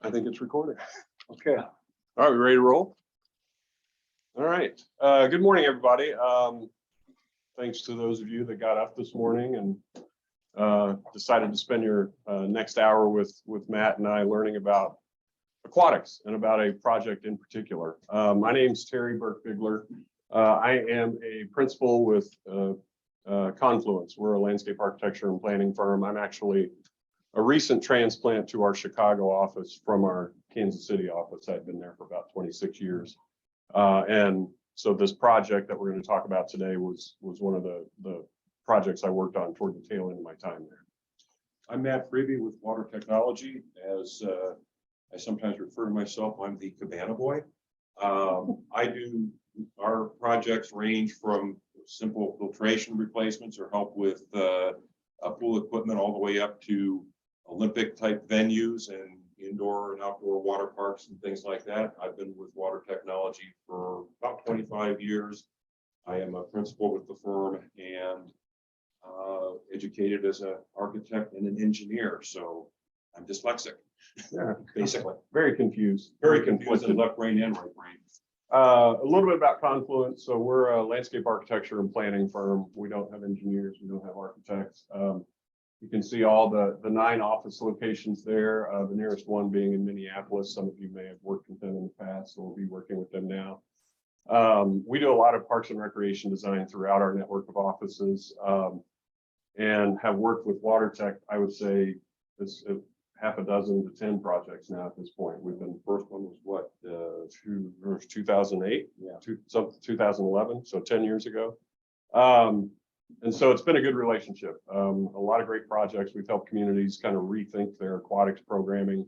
I think it's recording. Okay. All right, we ready to roll? All right. Good morning, everybody. Thanks to those of you that got up this morning and decided to spend your next hour with Matt and I learning about aquatics and about a project in particular. My name's Terry Berkbuegler. I am a principal with Confluence. We're a landscape architecture and planning firm. I'm actually a recent transplant to our Chicago office from our Kansas City office. I've been there for about 26 years. And so this project that we're going to talk about today was one of the projects I worked on toward the tail end of my time there. I'm Matt Freeby with Water Technology. As I sometimes refer to myself, I'm the cabana boy. Our projects range from simple filtration replacements or help with pool equipment all the way up to Olympic type venues and indoor and outdoor water parks and things like that. I've been with Water Technology for about 25 years. I am a principal with the firm and educated as an architect and an engineer. So I'm dyslexic. Yeah, basically. Very confused. Very confused in left brain and right brain. A little bit about Confluence. So we're a landscape architecture and planning firm. We don't have engineers. We don't have architects. You can see all the 9 office locations there, the nearest one being in Minneapolis. Some of you may have worked with them in the past, so we'll be working with them now. We do a lot of parks and recreation design throughout our network of offices and have worked with Water Tech, I would say, it's half a dozen to 10 projects now at this point. We've been, first one was what, 2008? Yeah. 2011, so 10 years ago. And so it's been a good relationship. A lot of great projects. We've helped communities kind of rethink their aquatics programming.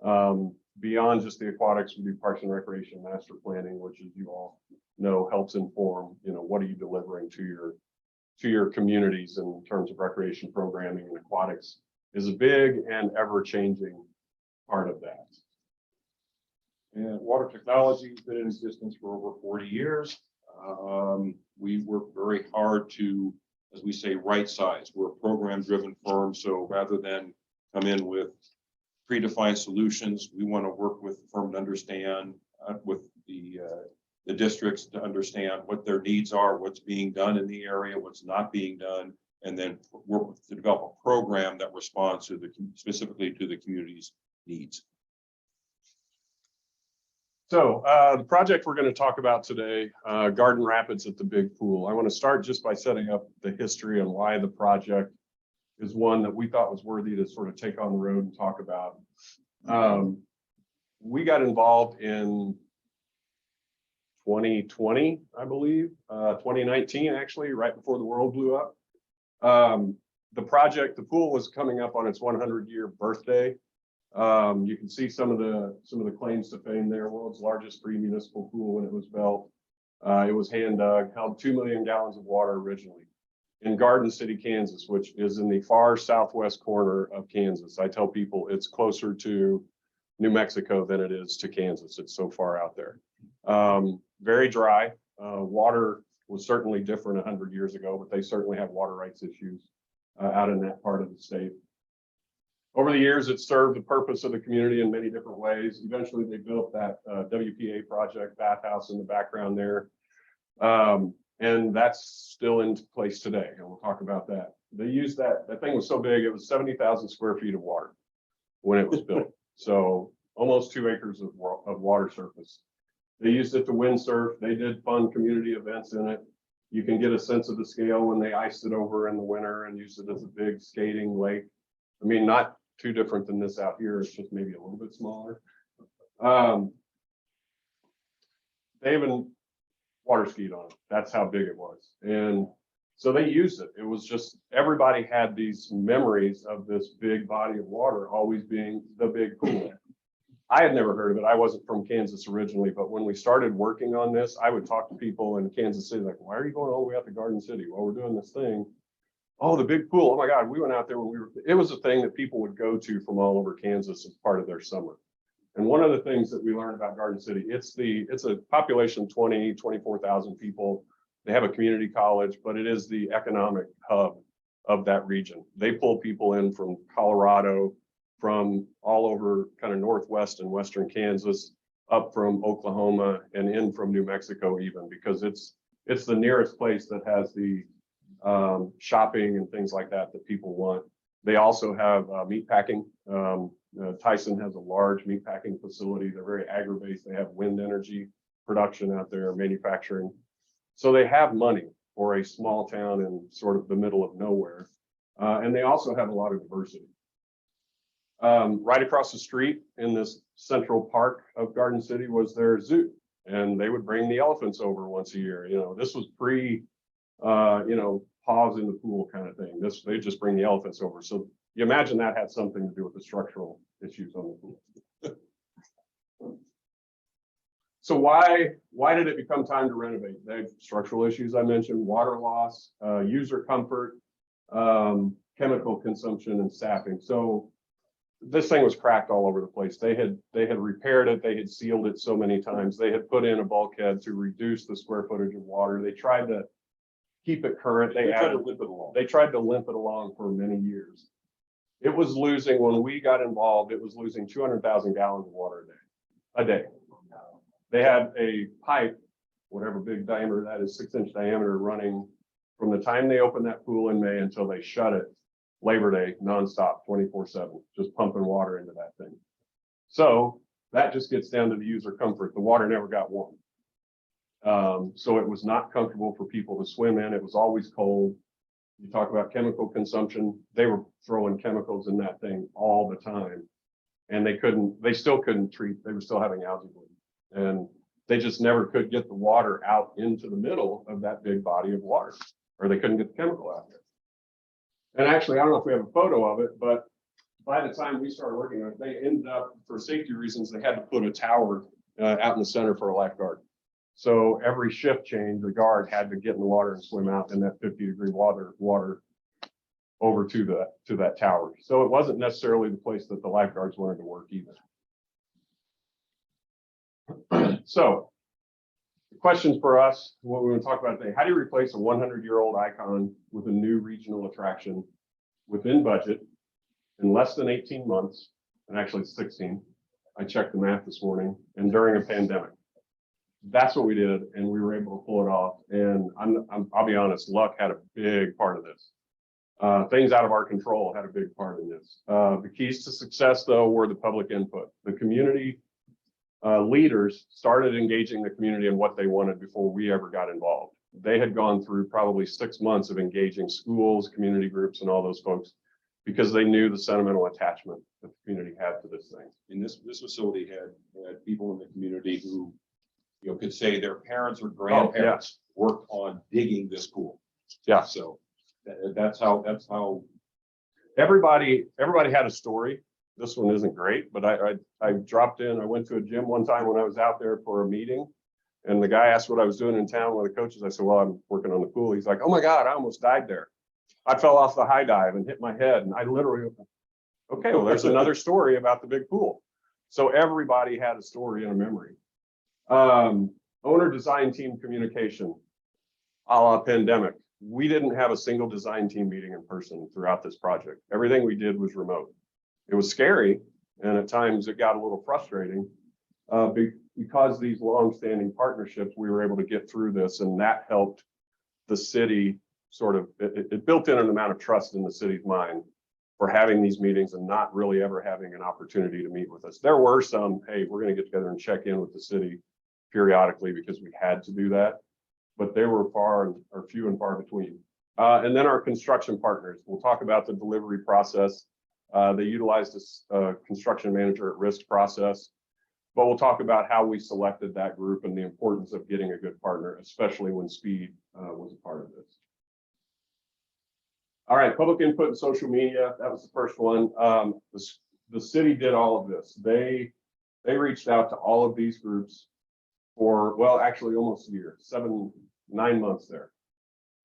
Beyond just the aquatics, we do parks and recreation master planning, which, as you all know, helps inform, what are you delivering to your communities in terms of recreation programming, and aquatics is a big and ever-changing part of that. And Water Technology has been in existence for over 40 years. We work very hard to, as we say, right size. We're a program-driven firm, so rather than come in with predefined solutions, we want to work with the firm to understand, with the districts to understand what their needs are, what's being done in the area, what's not being done, and then work to develop a program that responds to specifically to the community's needs. So the project we're going to talk about today, Garden Rapids at the Big Pool. I want to start just by setting up the history and why the project is one that we thought was worthy to sort of take on the road and talk about. We got involved in 2020, I believe, 2019, actually, right before the world blew up. The project, the pool was coming up on its 100-year birthday. You can see some of the claims to fame there. World's largest free municipal pool when it was built. It was hand dug, held 2 million gallons of water originally in Garden City, Kansas, which is in the far southwest corner of Kansas. I tell people it's closer to New Mexico than it is to Kansas. It's so far out there. Very dry. Water was certainly different 100 years ago, but they certainly have water rights issues out in that part of the state. Over the years, it served the purpose of the community in many different ways. Eventually, they built that WPA project, bathhouse in the background there. And that's still in place today, and we'll talk about that. They used that thing was so big, it was 70,000 square feet of water when it was built. So almost 2 acres of water surface. They used it to windsurf. They did fun community events in it. You can get a sense of the scale when they iced it over in the winter and used it as a big skating lake. I mean, not too different than this out here. It's just maybe a little bit smaller. They even water skied on it. That's how big it was. And so they used it. It was just, everybody had these memories of this big body of water always being the big pool. I had never heard of it. I wasn't from Kansas originally, but when we started working on this, I would talk to people in Kansas City, like, why are you going all the way out to Garden City? Well, we're doing this thing. Oh, the big pool. Oh my God, we went out there when it was a thing that people would go to from all over Kansas as part of their summer. And one of the things that we learned about Garden City, it's a population of 24,000 people. They have a community college, but it is the economic hub of that region. They pull people in from Colorado, from all over kind of northwest and western Kansas, up from Oklahoma and in from New Mexico even, because it's the nearest place that has the shopping and things like that that people want. They also have meat packing. Tyson has a large meat packing facility. They're very agri-based. They have wind energy production out there, manufacturing. So they have money for a small town in sort of the middle of nowhere. And they also have a lot of diversity. Right across the street in this central park of Garden City was their zoo. And they would bring the elephants over once a year. You know, this was pre, paws in the pool kind of thing. They just bring the elephants over. So you imagine that had something to do with the structural issues on the pool. So why did it become time to renovate? They had structural issues I mentioned, water loss, user comfort, chemical consumption, and staffing. So this thing was cracked all over the place. They had repaired it. They had sealed it so many times. They had put in a bulkhead to reduce the square footage of water. They tried to keep it current. They tried to limp it along for many years. It was losing, when we got involved, it was losing 200,000 gallons of water a day. They had a pipe, whatever big diameter that is, 6-inch diameter, running from the time they opened that pool in May until they shut it Labor Day, nonstop, 24/7, just pumping water into that thing. So that just gets down to the user comfort. The water never got warm. So it was not comfortable for people to swim in. It was always cold. You talk about chemical consumption. They were throwing chemicals in that thing all the time. And they still couldn't treat, they were still having algae bloom. And they just never could get the water out into the middle of that big body of water, or they couldn't get the chemical out there. And actually, I don't know if we have a photo of it, but by the time we started working on it, they ended up, for safety reasons, they had to put a tower out in the center for a lifeguard. So every shift change, the guard had to get in the water and swim out in that 50-degree water over to that tower. So it wasn't necessarily the place that the lifeguards wanted to work either. So the questions for us, what we want to talk about today: how do you replace a 100-year-old icon with a new regional attraction within budget in less than 18 months, and actually 16? I checked the math this morning, and during a pandemic. That's what we did, and we were able to pull it off. And I'll be honest, luck had a big part of this. Things out of our control had a big part in this. The keys to success, though, were the public input. The community leaders started engaging the community in what they wanted before we ever got involved. They had gone through probably 6 months of engaging schools, community groups, and all those folks, because they knew the sentimental attachment that the community had to this thing. And this facility had people in the community who, could say their parents or grandparents worked on digging this pool. Yeah. So that's how everybody had a story. This one isn't great, but I dropped in. I went to a gym one time when I was out there for a meeting, and the guy asked what I was doing in town. One of the coaches, I said, well, I'm working on the pool. He's like, oh my God, I almost died there. I fell off the high dive and hit my head, and I literally, okay, well, there's another story about the big pool. So everybody had a story and a memory. Owner design team communication, a la pandemic. We didn't have a single design team meeting in person throughout this project. Everything we did was remote. It was scary, and at times it got a little frustrating. Because these long-standing partnerships, we were able to get through this, and that helped the city sort of, it built in an amount of trust in the city's mind for having these meetings and not really ever having an opportunity to meet with us. There were some, hey, we're going to get together and check in with the city periodically because we had to do that, but they were few and far between. And then our construction partners, we'll talk about the delivery process. They utilized a construction manager at risk process, but we'll talk about how we selected that group and the importance of getting a good partner, especially when speed was a part of this. All right, public input and social media, that was the first one. The city did all of this. They reached out to all of these groups for, well, actually almost a year, 9 months there,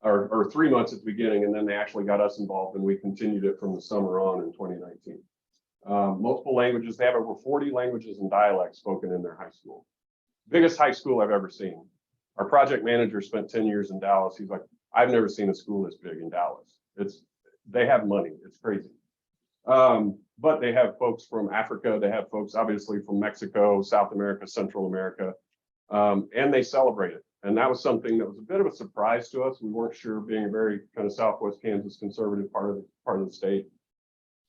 or 3 months at the beginning, and then they actually got us involved, and we continued it from the summer on in 2019. Multiple languages. They have over 40 languages and dialects spoken in their high school. Biggest high school I've ever seen. Our project manager spent 10 years in Dallas. He's like, I've never seen a school this big in Dallas. They have money. It's crazy. but they have folks from Africa, they have folks obviously from Mexico, South America, Central America, and they celebrate it. And that was something that was a bit of a surprise to us. We weren't sure, being a very kind of Southwest Kansas conservative part of the state.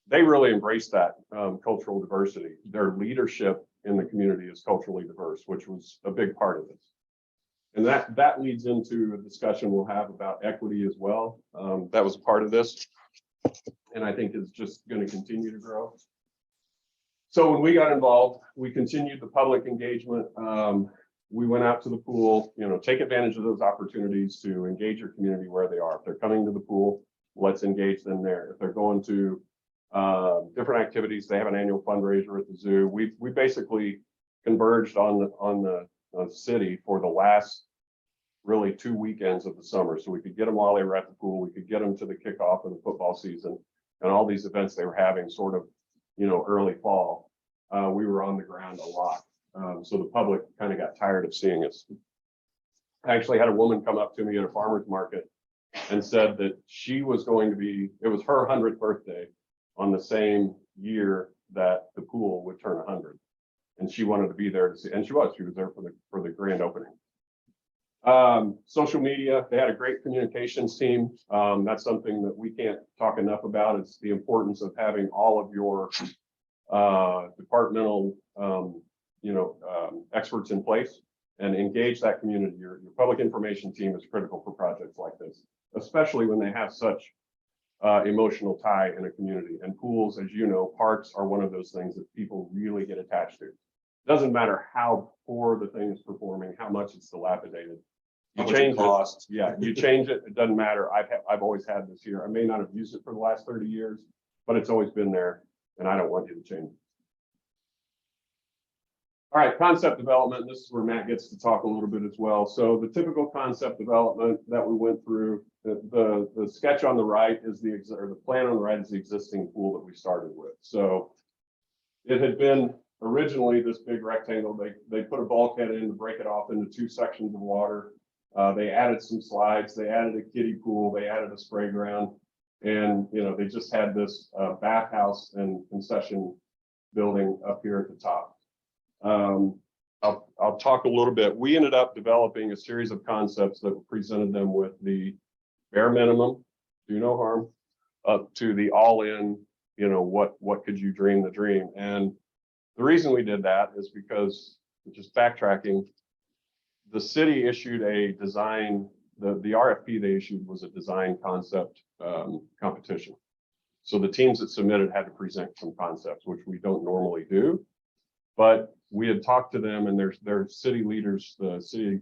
They really embraced that cultural diversity. Their leadership in the community is culturally diverse, which was a big part of this. And that leads into a discussion we'll have about equity as well. That was a part of this, and I think is just going to continue to grow. So when we got involved, we continued the public engagement. We went out to the pool, take advantage of those opportunities to engage your community where they are. If they're coming to the pool, let's engage them there. If they're going to different activities, they have an annual fundraiser at the zoo. We basically converged on the city for the last really 2 weekends of the summer, so we could get them while they were at the pool. We could get them to the kickoff of the football season and all these events they were having sort of, early fall. We were on the ground a lot. So the public kind of got tired of seeing us. I actually had a woman come up to me at a farmer's market and said that she was going to be, it was her 100th birthday on the same year that the pool would turn 100. And she wanted to be there to see, and she was there for the grand opening. Social media, they had a great communications team. That's something that we can't talk enough about. It's the importance of having all of your departmental experts in place and engage that community. Your public information team is critical for projects like this, especially when they have such emotional tie in a community. And pools, as you know, parks are one of those things that people really get attached to. It doesn't matter how poor the thing is performing, how much it's dilapidated. You change it. Yeah, you change it. It doesn't matter. I've always had this here. I may not have used it for the last 30 years, but it's always been there, and I don't want you to change it. All right, concept development. This is where Matt gets to talk a little bit as well. So the typical concept development that we went through, the sketch on the right is the plan on the right is the existing pool that we started with. So it had been originally this big rectangle. They put a bulkhead in to break it off into 2 sections of water. They added some slides. They added a kiddie pool. They added a spray ground, and they just had this bathhouse and concession building up here at the top. I'll talk a little bit. We ended up developing a series of concepts that presented them with the bare minimum, do no harm, up to the all-in, what could you dream the dream? And the reason we did that is because, just backtracking, the city issued a design, the RFP they issued was a design concept competition. So the teams that submitted had to present some concepts, which we don't normally do. But we had talked to them, and their city leaders, the city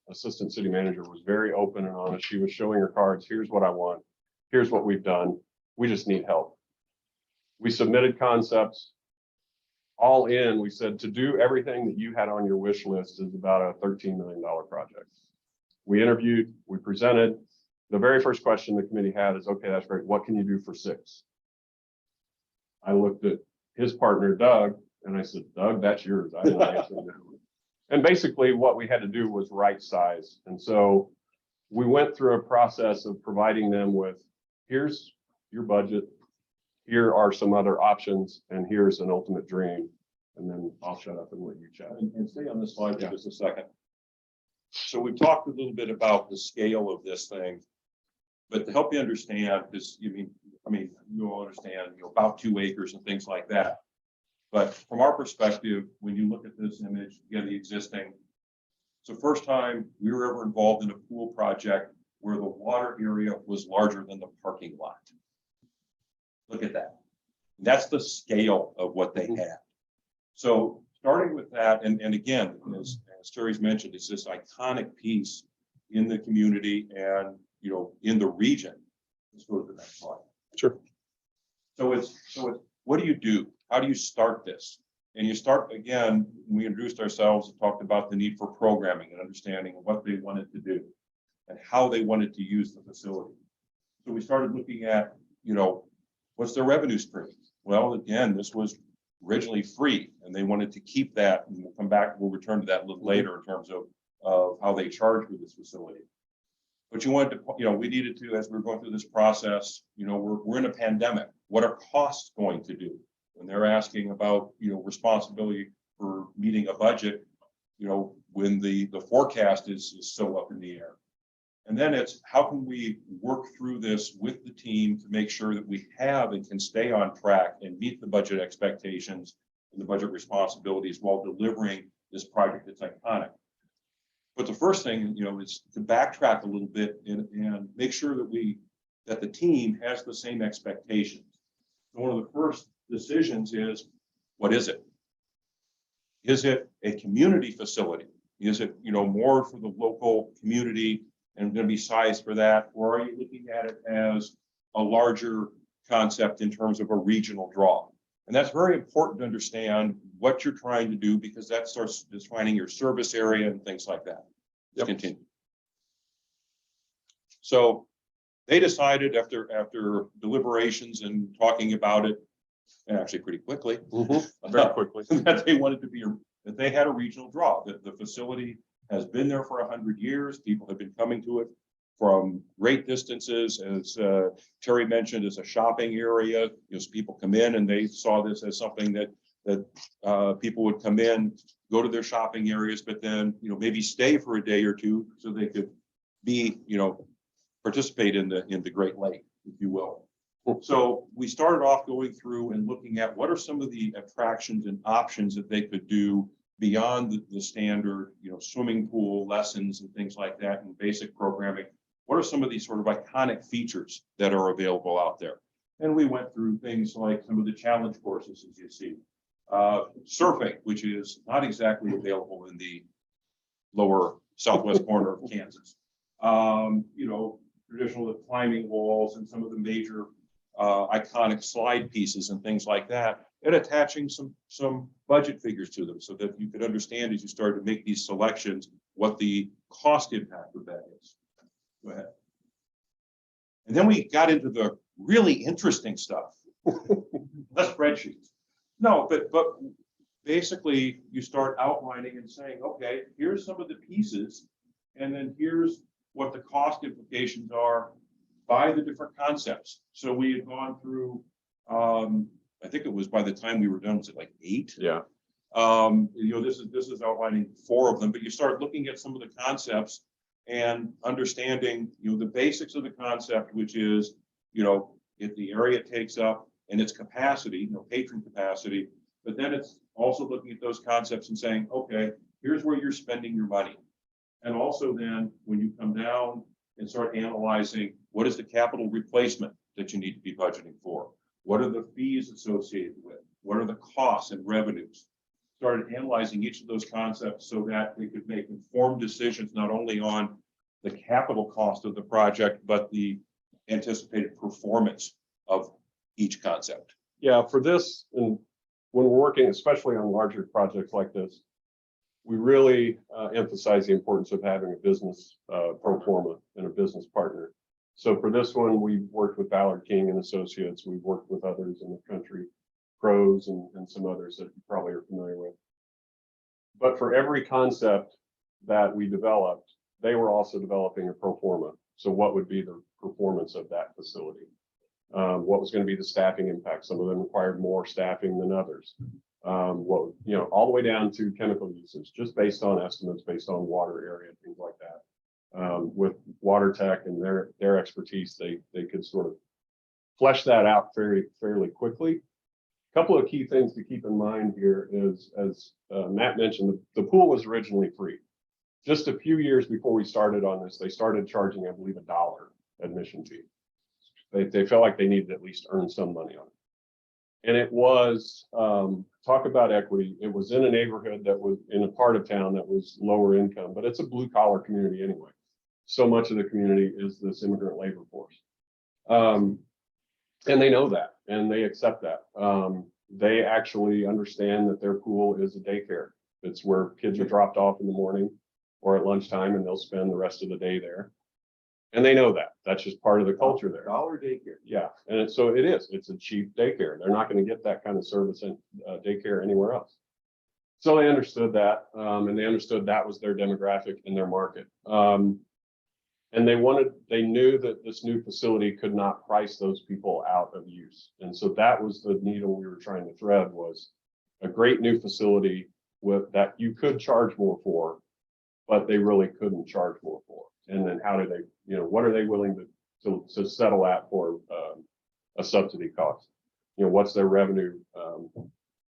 assistant city manager was very open and honest. She was showing her cards. Here's what I want. Here's what we've done. We just need help. We submitted concepts. All in, we said to do everything that you had on your wish list is about a $13 million project. We interviewed, we presented. The very first question the committee had is, okay, that's great. What can you do for 6? I looked at his partner, Doug, and I said, Doug, that's yours. I didn't answer that. And basically what we had to do was right size. And so we went through a process of providing them with, here's your budget, here are some other options, and here's an ultimate dream. And then I'll shut up and let you chat. And stay on this slide for just a second. So we've talked a little bit about the scale of this thing, but to help you understand, because you'll understand, about 2 acres and things like that. But from our perspective, when you look at this image, again, the existing, it's the first time we were ever involved in a pool project where the water area was larger than the parking lot. Look at that. That's the scale of what they had. So starting with that, and again, as Terry's mentioned, it's this iconic piece in the community and in the region. Let's go to the next slide. Sure. So it's what do you do? How do you start this? And you start, again, we introduced ourselves and talked about the need for programming and understanding what they wanted to do and how they wanted to use the facility. So we started looking at, what's their revenue stream? Well, again, this was originally free, and they wanted to keep that. And we'll come back, we'll return to that a little later in terms of how they charge for this facility. But you wanted to, we needed to, as we were going through this process, we're in a pandemic. What are costs going to do? when they're asking about, responsibility for meeting a budget, when the forecast is so up in the air. And then it's how can we work through this with the team to make sure that we have and can stay on track and meet the budget expectations and the budget responsibilities while delivering this project that's iconic. But the first thing, is to backtrack a little bit and make sure that the team has the same expectations. So one of the first decisions is, what is it? Is it a community facility? Is it, more for the local community and going to be sized for that? Or are you looking at it as a larger concept in terms of a regional draw? And that's very important to understand what you're trying to do, because that starts defining your service area and things like that. Let's continue. So they decided after deliberations and talking about it, and actually pretty quickly, Very quickly, that they wanted to be, that they had a regional draw, that the facility has been there for 100 years. People have been coming to it from great distances. As Terry mentioned, as a shopping area, people come in and they saw this as something that people would come in, go to their shopping areas, but then, maybe stay for a day or two so they could be, participate in the Great Lake, if you will. So we started off going through and looking at what are some of the attractions and options that they could do beyond the standard, swimming pool lessons and things like that and basic programming. What are some of these sort of iconic features that are available out there? And we went through things like some of the challenge courses, as you see, surfing, which is not exactly available in the lower southwest corner of Kansas. Traditional climbing walls and some of the major iconic slide pieces and things like that, and attaching some budget figures to them so that you could understand as you started to make these selections what the cost impact of that is. Go ahead. And then we got into the really interesting stuff. Less spreadsheets. No, but basically you start outlining and saying, okay, here's some of the pieces, and then here's what the cost implications are by the different concepts. So we had gone through, I think it was by the time we were done, was it like 8? yeah. This is outlining 4 of them, but you start looking at some of the concepts and understanding, the basics of the concept, which is, if the area takes up and its capacity, patron capacity, but then it's also looking at those concepts and saying, okay, here's where you're spending your money. And also then when you come down and start analyzing what is the capital replacement that you need to be budgeting for? What are the fees associated with? What are the costs and revenues? Started analyzing each of those concepts so that we could make informed decisions, not only on the capital cost of the project, but the anticipated performance of each concept. Yeah, for this, and when we're working, especially on larger projects like this, we really emphasize the importance of having a business pro forma and a business partner. So for this one, we've worked with Ballard King and Associates. We've worked with others in the country, Pros and some others that you probably are familiar with. But for every concept that we developed, they were also developing a pro forma. So what would be the performance of that facility? What was going to be the staffing impact? Some of them required more staffing than others. All the way down to chemical usage, just based on estimates, based on water area, things like that. With water tech and their expertise, they could sort of flesh that out fairly quickly. A couple of key things to keep in mind here is, as Matt mentioned, the pool was originally free. Just a few years before we started on this, they started charging, I believe, $1 admission fee. They felt like they needed to at least earn some money on it. And it was, talk about equity, it was in a neighborhood that was in a part of town that was lower income, but it's a blue collar community anyway. So much of the community is this immigrant labor force. And they know that, and they accept that. They actually understand that their pool is a daycare. It's where kids are dropped off in the morning or at lunchtime, and they'll spend the rest of the day there. And they know that. That's just part of the culture there. Dollar daycare. Yeah, and so it is. It's a cheap daycare. They're not going to get that kind of service in daycare anywhere else. So they understood that, and they understood that was their demographic in their market. And they knew that this new facility could not price those people out of use. And so that was the needle we were trying to thread, was a great new facility with that you could charge more for, but they really couldn't charge more for. And then how do they, what are they willing to settle at for a subsidy cost? What's their revenue,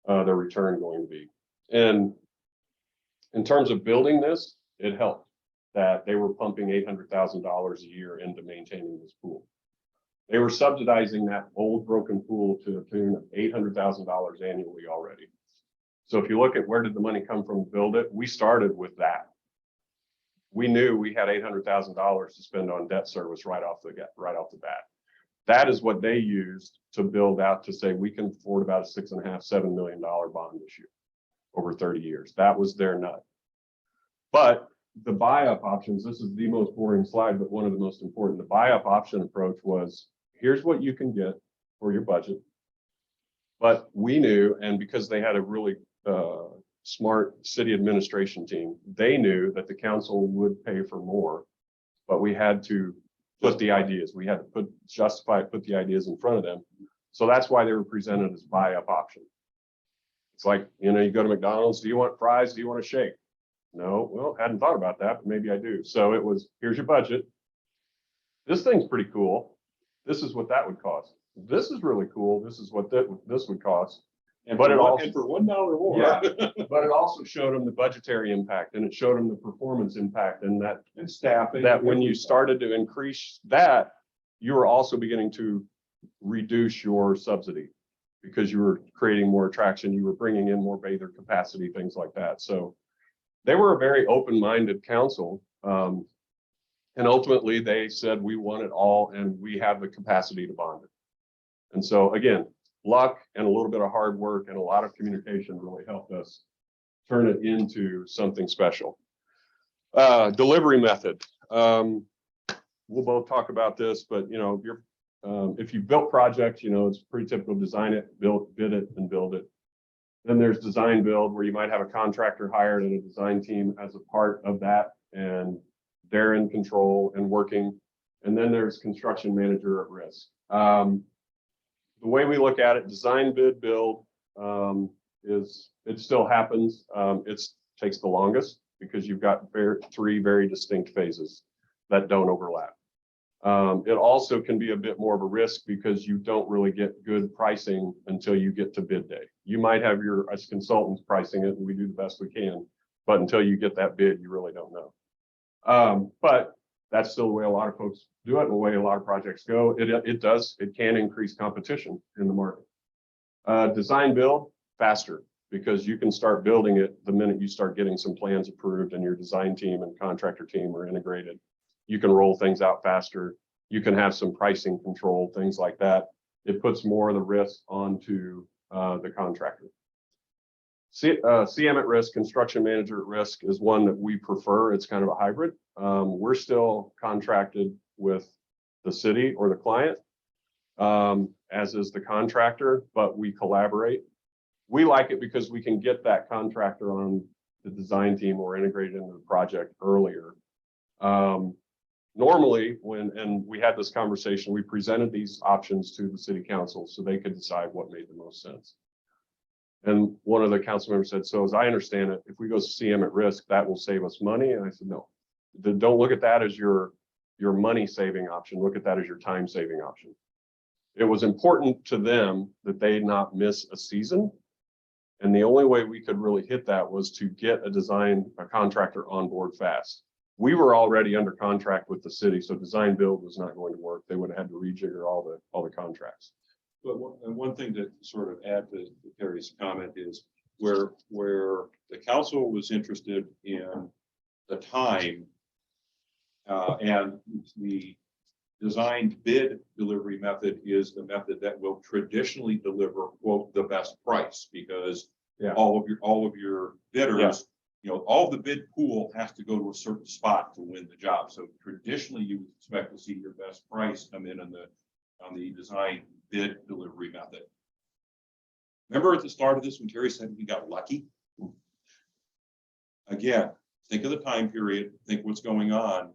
their return going to be? And in terms of building this, it helped that they were pumping $800,000 a year into maintaining this pool. They were subsidizing that old broken pool to the tune of $800,000 annually already. So if you look at where did the money come from to build it, we started with that. We knew we had $800,000 to spend on debt service right off the bat. That is what they used to build out to say we can afford about a $6.5, $7 million bond issue over 30 years. That was their nut. But the buy-up options, this is the most boring slide, but one of the most important. The buy-up option approach was, here's what you can get for your budget. But we knew, and because they had a really smart city administration team, they knew that the council would pay for more, but we had to put the ideas, we had to put the ideas in front of them. So that's why they were presented as buy-up option. It's like, you go to McDonald's, do you want fries? Do you want a shake? No, well, hadn't thought about that, but maybe I do. So it was, here's your budget. This thing's pretty cool. This is what that would cost. This is really cool. This is what this would cost. And but for $1 more. Yeah, but it also showed them the budgetary impact, and it showed them the performance impact, and staffing. That when you started to increase that, you were also beginning to reduce your subsidy because you were creating more attraction. You were bringing in more bather capacity, things like that. So they were a very open-minded council. And ultimately they said, we want it all and we have the capacity to bond it. And so again, luck and a little bit of hard work and a lot of communication really helped us turn it into something special. Delivery method. We'll both talk about this, but if you've built projects, it's pretty typical: design it, bid it, and build it. Then there's design build, where you might have a contractor hired and a design team as a part of that, and they're in control and working. And then there's construction manager at risk. The way we look at it, design, bid, build, it still happens. It takes the longest because you've got three very distinct phases that don't overlap. It also can be a bit more of a risk because you don't really get good pricing until you get to bid day. You might have as consultants pricing it, and we do the best we can, but until you get that bid, you really don't know. But that's still the way a lot of folks do it, and the way a lot of projects go. It can increase competition in the market. Design build, faster, because you can start building it the minute you start getting some plans approved and your design team and contractor team are integrated. You can roll things out faster. You can have some pricing control, things like that. It puts more of the risk onto the contractor. CM at risk, construction manager at risk, is one that we prefer. It's kind of a hybrid. We're still contracted with the city or the client, as is the contractor, but we collaborate. We like it because we can get that contractor on the design team or integrated into the project earlier. Normally, and we had this conversation, we presented these options to the city council so they could decide what made the most sense. And one of the council members said, so as I understand it, if we go CM at risk, that will save us money. And I said, no, don't look at that as your money saving option. Look at that as your time saving option. It was important to them that they not miss a season. And the only way we could really hit that was to get a contractor on board fast. We were already under contract with the city, so design build was not going to work. They would have had to rejigger all the contracts. But one thing to sort of add to Terry's comment is where the council was interested in the time and the designed bid delivery method is the method that will traditionally deliver, quote, the best price, because all of your bidders, all the bid pool has to go to a certain spot to win the job. So traditionally, you would expect to see your best price come in on the design bid delivery method. Remember at the start of this when Terry said we got lucky? Again, think of the time period, think what's going on.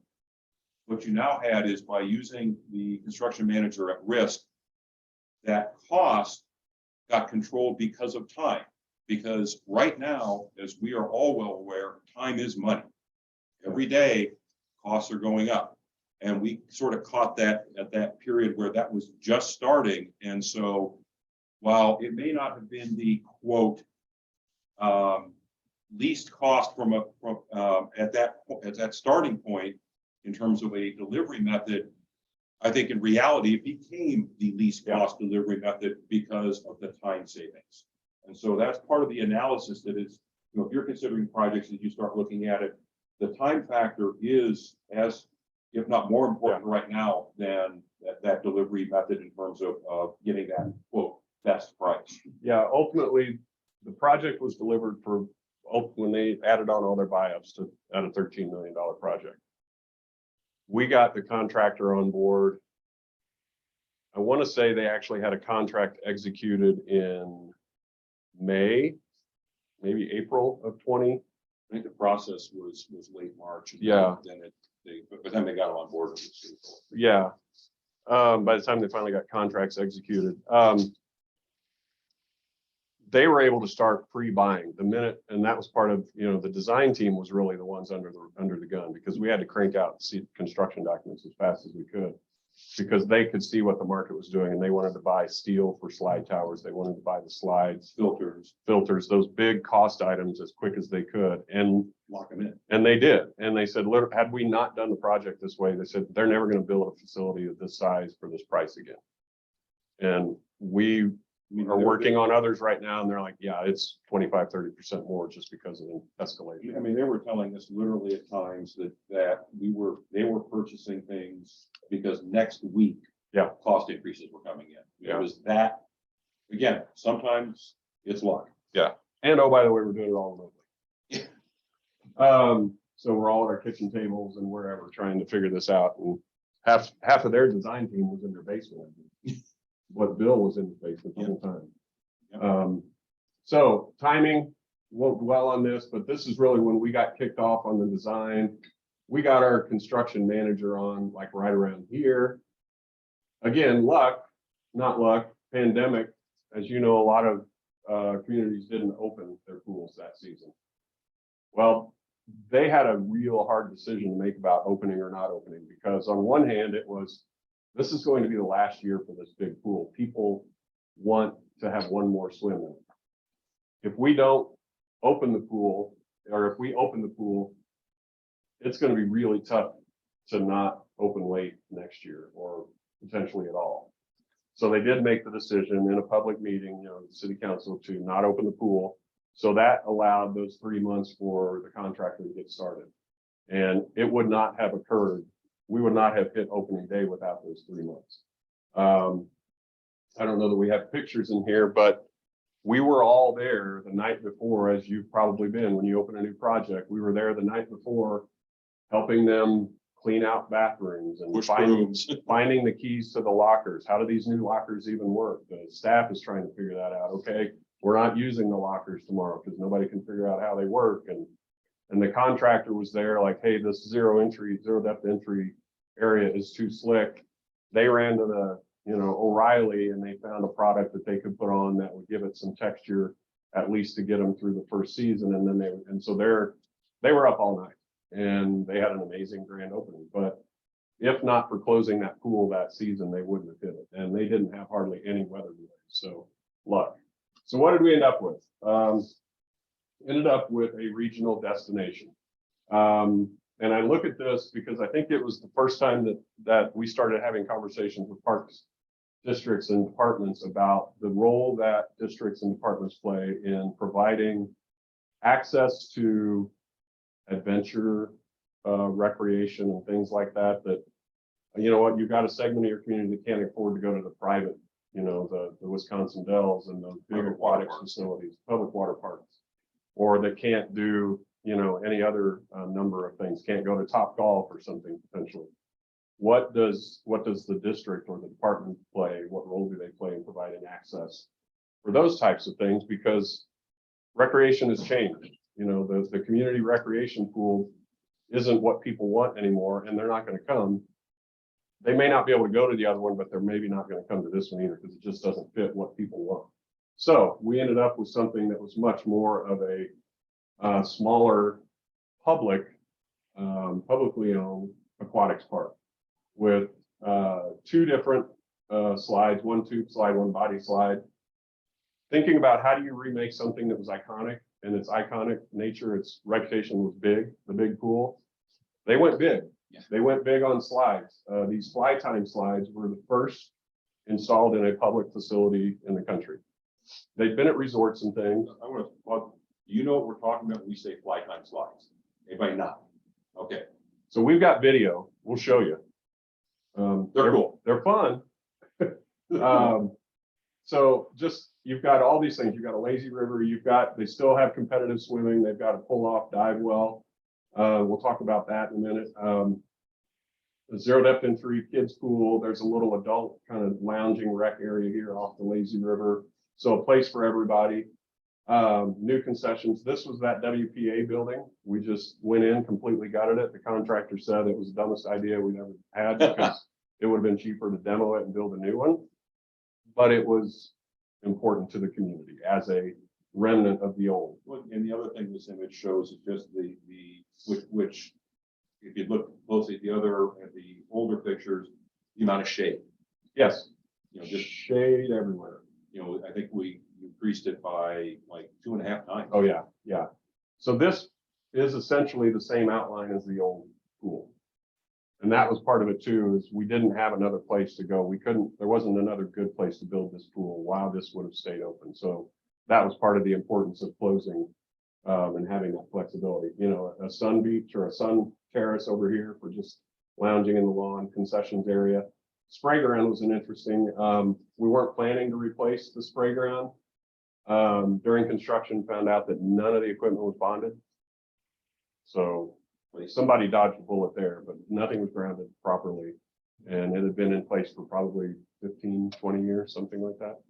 what you now had is by using the construction manager at risk, that cost got controlled because of time. Because right now, as we are all well aware, time is money. Every day, costs are going up. And we sort of caught that at that period where that was just starting. And so while it may not have been the quote least cost at that starting point in terms of a delivery method, I think in reality it became the least cost delivery method because of the time savings. And so that's part of the analysis that is, you know, if you're considering projects as you start looking at it, the time factor is as, if not more important right now than that delivery method in terms of getting that quote best price. Yeah, ultimately, the project was delivered for, when they added on all their buy-ups to at a $13 million project. We got the contractor on board. I want to say they actually had a contract executed in May, maybe April of 20. I think the process was late March. And Yeah. Then but then they got on board. Yeah. By the time they finally got contracts executed, they were able to start pre-buying the minute, and that was part of, you know, the design team was really the ones under the gun, because we had to crank out construction documents as fast as we could, because they could see what the market was doing, and they wanted to buy steel for slide towers. They wanted to buy the slides, filters, those big cost items as quick as they could, and lock them in. And they did. And they said, had we not done the project this way, they said, they're never going to build a facility of this size for this price again. And we are working on others right now, and they're like, yeah, it's 25, 30% more just because of the escalation. I mean, they were telling us literally at times that they were purchasing things because next week, cost increases were coming in. It was that, again, sometimes it's luck. Yeah. And oh, by the way, we're doing it all remotely. So we're all at our kitchen tables and wherever trying to figure this out. And half of their design team was in their basement. What Bill was in his basement the whole time. So timing, won't dwell on this, but this is really when we got kicked off on the design. We got our construction manager on like right around here. Again, luck, not luck, pandemic. As you know, a lot of communities didn't open their pools that season. Well, they had a real hard decision to make about opening or not opening, because on one hand, it was, this is going to be the last year for this big pool. People want to have one more swim in it. If we don't open the pool, or if we open the pool, it's going to be really tough to not open late next year or potentially at all. So they did make the decision in a public meeting, you know, the city council, to not open the pool. So that allowed those 3 months for the contractor to get started. And it would not have occurred. We would not have hit opening day without those 3 months. I don't know that we have pictures in here, but we were all there the night before, as you've probably been when you open a new project. We were there the night before, helping them clean out bathrooms and finding the keys to the lockers. How do these new lockers even work? The staff is trying to figure that out. Okay, we're not using the lockers tomorrow because nobody can figure out how they work. And the contractor was there like, hey, this zero depth entry area is too slick. They ran to the, you know, O'Reilly, and they found a product that they could put on that would give it some texture, at least to get them through the first season. And then so they were up all night, and they had an amazing grand opening. But if not for closing that pool that season, they wouldn't have hit it. And they didn't have hardly any weather delays. So luck. So what did we end up with? Ended up with a regional destination. And I look at this because I think it was the first time that we started having conversations with parks districts and departments about the role that districts and departments play in providing access to adventure, recreation, and things like that. That, you know what, you've got a segment of your community that can't afford to go to the private, you know, the Wisconsin Dells and those big aquatics facilities, public water parks, or that can't do, you know, any other number of things, can't go to Top Golf or something potentially. What does the district or the department play? What role do they play in providing access for those types of things? Because recreation has changed. You know, the community recreation pool isn't what people want anymore, and they're not going to come. They may not be able to go to the other one, but they're maybe not going to come to this one either because it just doesn't fit what people want. So we ended up with something that was much more of a smaller publicly owned aquatics park with two different slides, one tube slide, one body slide. Thinking about how do you remake something that was iconic, and its iconic nature, its reputation was big, the big pool. They went big. Yeah. They went big on slides. These fly time slides were the first installed in a public facility in the country. They've been at resorts and things. I want to, well, you know what we're talking about when we say fly time slides? Anybody not? Okay. So we've got video. We'll show you. They're cool. They're fun. So just, you've got all these things. You've got a lazy river. They still have competitive swimming. They've got a pull off dive well. We'll talk about that in a minute. A zero depth entry kids pool. There's a little adult kind of lounging rec area here off the lazy river. So a place for everybody. New concessions. This was that WPA building. We just went in, completely gutted it. The contractor said it was the dumbest idea we'd ever had because it would have been cheaper to demo it and build a new one. But it was important to the community as a remnant of the old. And the other thing this image shows is just which if you look closely at the older pictures, the amount of shade. Yes. You know, just shade everywhere. You know, I think we increased it by like 2.5 times. Oh yeah, yeah. So this is essentially the same outline as the old pool. And that was part of it too, is we didn't have another place to go. There wasn't another good place to build this pool while this would have stayed open. So that was part of the importance of closing and having that flexibility. You know, a sun beach or a sun terrace over here for just lounging in the lawn, concessions area. Spray ground was an interesting, we weren't planning to replace the spray ground. During construction, found out that none of the equipment was bonded. So somebody dodged a bullet there, but nothing was grounded properly. And it had been in place for probably 15, 20 years, something like that.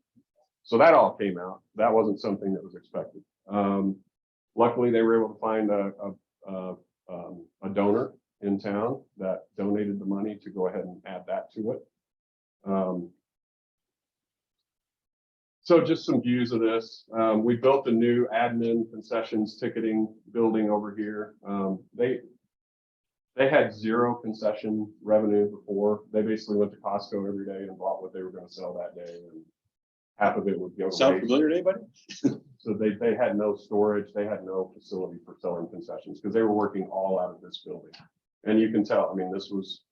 So that all came out. That wasn't something that was expected. Luckily, they were able to find a donor in town that donated the money to go ahead and add that to it. So just some views of this. We built a new admin concessions ticketing building over here. They had zero concession revenue before. They basically went to Costco every day and bought what they were going to sell that day, and half of it would go. Sound familiar to anybody? So they had no storage. They had no facility for selling concessions because they were working all out of this building. And you can tell, I mean, this was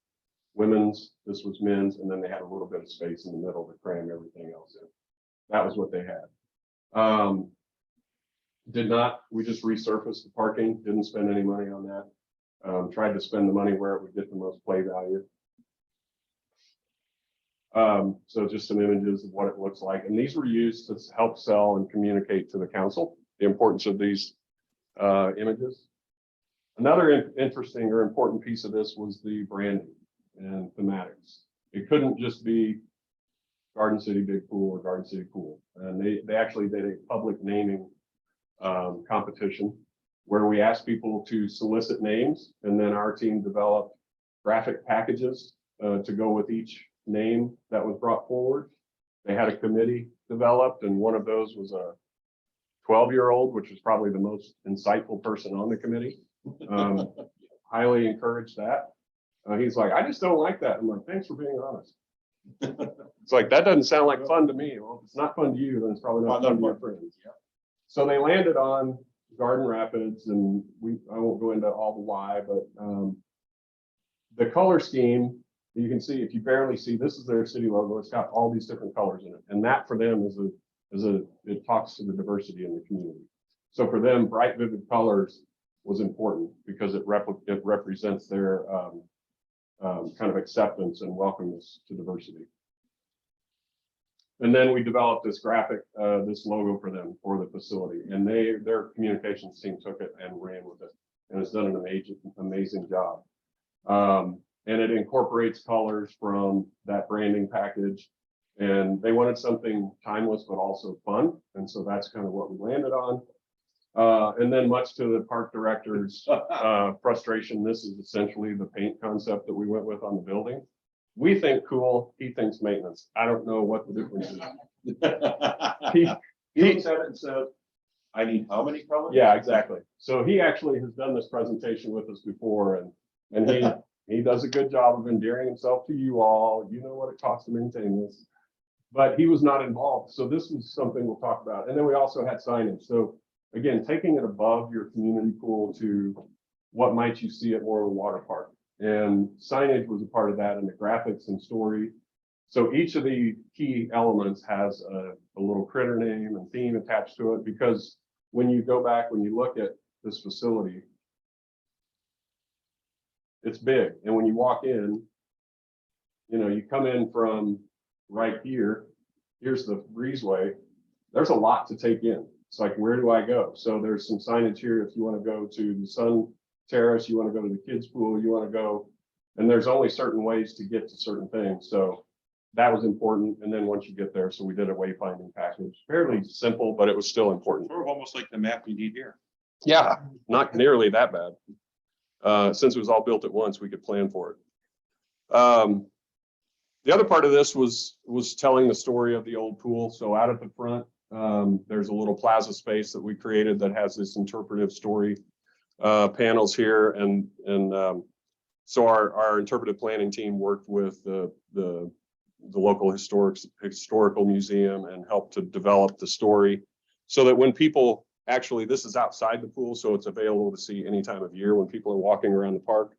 women's, this was men's, and then they had a little bit of space in the middle to cram everything else in. That was what they had. We just resurfaced the parking, didn't spend any money on that. Tried to spend the money where it would get the most play value. So just some images of what it looks like. And these were used to help sell and communicate to the council the importance of these images. Another interesting or important piece of this was the branding and thematics. It couldn't just be Garden City Big Pool or Garden City Pool. And they actually did a public naming competition where we asked people to solicit names, and then our team developed graphic packages to go with each name that was brought forward. They had a committee developed, and one of those was a 12-year-old, which was probably the most insightful person on the committee. Highly encouraged that. He's like, I just don't like that. I'm like, thanks for being honest. It's like, that doesn't sound like fun to me. Well, if it's not fun to you, then it's probably not fun to your friends. Yeah. So they landed on Garden Rapids, and I won't go into all the why, but the color scheme, you can see, if you barely see, this is their city logo. It's got all these different colors in it. And that for them it talks to the diversity in the community. So for them, bright, vivid colors was important because it represents their kind of acceptance and welcomeness to diversity. And then we developed this graphic, this logo for them for the facility, and their communications team took it and ran with it, and it's done an amazing job. And it incorporates colors from that branding package, and they wanted something timeless but also fun, and so that's kind of what we landed on. And then much to the park director's frustration, this is essentially the paint concept that we went with on the building. We think cool, he thinks maintenance. I don't know what the difference is. He looks at it and says, I need how many colors? Yeah, exactly. So he actually has done this presentation with us before, and he does a good job of endearing himself to you all. You know what it costs to maintain this. But he was not involved. So this is something we'll talk about. And then we also had signage. So again, taking it above your community pool to what might you see at more of a water park. And signage was a part of that, and the graphics and story. So each of the key elements has a little critter name and theme attached to it, because when you go back, when you look at this facility, it's big. And when you walk in, you know, you come in from right here, here's the breezeway. There's a lot to take in. It's like, where do I go? So there's some signage here. If you want to go to the sun terrace, you want to go to the kids pool, you want to go, and there's only certain ways to get to certain things. So that was important. And then once you get there, so we did a wayfinding package, fairly simple, but it was still important. Sort of almost like the map we need here. Yeah, not nearly that bad. Since it was all built at once, we could plan for it. The other part of this was telling the story of the old pool. So out at the front, there's a little plaza space that we created that has this interpretive story panels here, and so our interpretive planning team worked with the local historical museum and helped to develop the story, so that when people actually, this is outside the pool, so it's available to see any time of year when people are walking around the park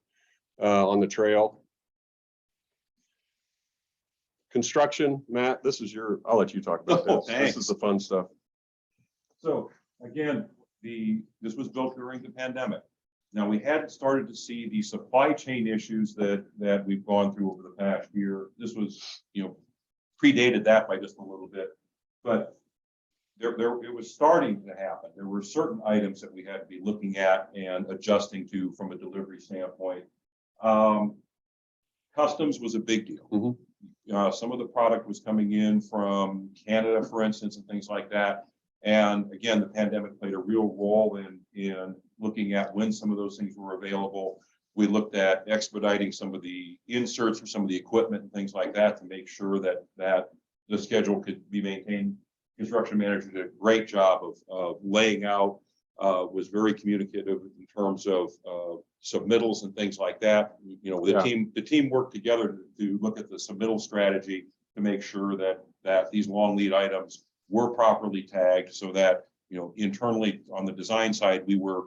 on the trail. Construction, Matt, this is your, I'll let you talk about this. This is the fun stuff. So again, this was built during the pandemic. Now, we hadn't started to see the supply chain issues that we've gone through over the past year. This was, predated that by just a little bit, but it was starting to happen. There were certain items that we had to be looking at and adjusting to from a delivery standpoint. Customs was a big deal. Mm-hmm. Some of the product was coming in from Canada, for instance, and things like that. And again, the pandemic played a real role in looking at when some of those things were available. We looked at expediting some of the inserts for some of the equipment and things like that to make sure that the schedule could be maintained. Construction manager did a great job of laying out, was very communicative in terms of submittals and things like that. The team worked together to look at the submittal strategy to make sure that these long lead items were properly tagged, so that internally on the design side we were